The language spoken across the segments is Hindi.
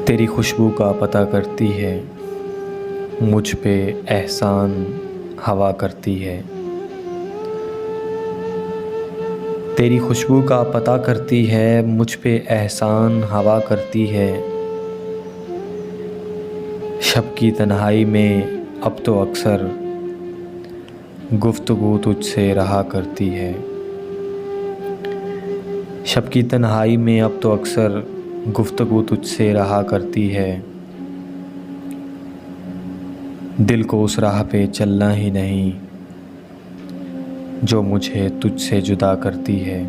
तेरी खुशबू का पता करती है, मुझ पे एहसान हवा करती है। तेरी खुशबू का पता करती है, मुझ पे एहसान हवा करती है। शब की तन्हाई में अब तो अक्सर गुफ्तगू तुझसे रहा करती है। शब की तन्हाई में अब तो अक्सर गुफ्तगू तुझसे रहा करती है। दिल को उस राह पे चलना ही नहीं जो मुझे तुझसे जुदा करती है।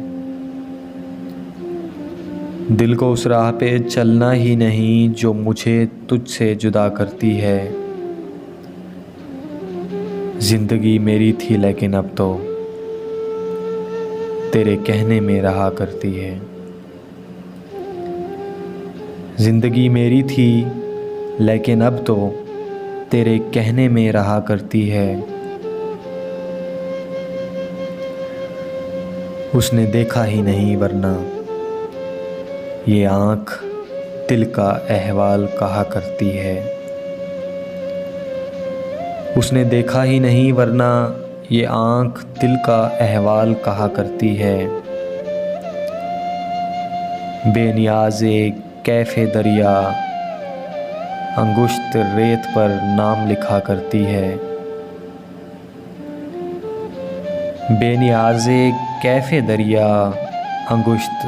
दिल को उस राह पे चलना ही नहीं जो मुझे तुझसे जुदा करती है। ज़िंदगी मेरी थी लेकिन अब तो तेरे कहने में रहा करती है। ज़िंदगी मेरी थी लेकिन अब तो तेरे कहने में रहा करती है। उसने देखा ही नहीं वरना ये आँख दिल का अहवाल कहा करती है। उसने देखा ही नहीं वरना ये आँख दिल का अहवाल कहा करती है। बेनियाज़े कैफ़े दरिया अंगुश्त रेत पर नाम लिखा करती है। बेनियाज़े कैफ़े दरिया अंगुश्त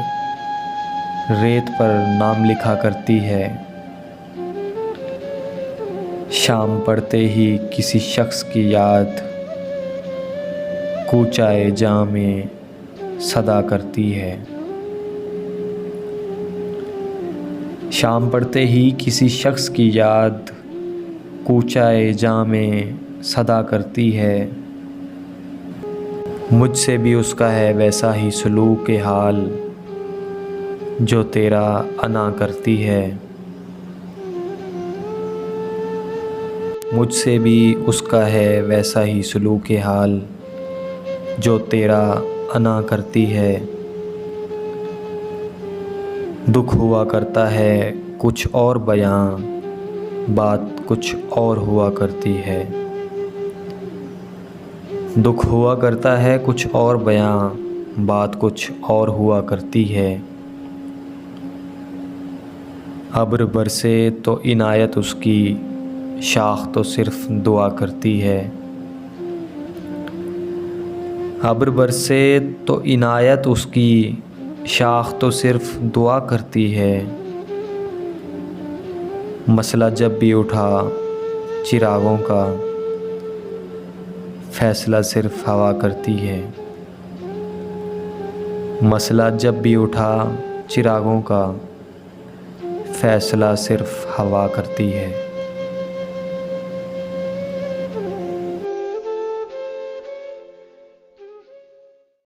रेत पर नाम लिखा करती है। शाम पड़ते ही किसी शख्स की याद कूचाए जां में सदा करती है। शाम पड़ते ही किसी शख्स की याद कूचाए जां में सदा करती है। मुझसे भी उसका है वैसा ही सलूक हाल जो तेरा अना करती है। मुझसे भी उसका है वैसा ही सलूक हाल जो तेरा अना करती है। दुख हुआ करता है कुछ और बयां, बात कुछ और हुआ करती है। दुख हुआ करता है कुछ और बयां, बात कुछ और हुआ करती है। अब्र बरसे तो इनायत उसकी, शाख तो सिर्फ दुआ करती है। अब्र बरसे तो इनायत उसकी, शाख तो सिर्फ दुआ करती है। मसला जब भी उठा चिरागों का, फैसला सिर्फ हवा करती है। मसला जब भी उठा चिरागों का, फैसला सिर्फ हवा करती है।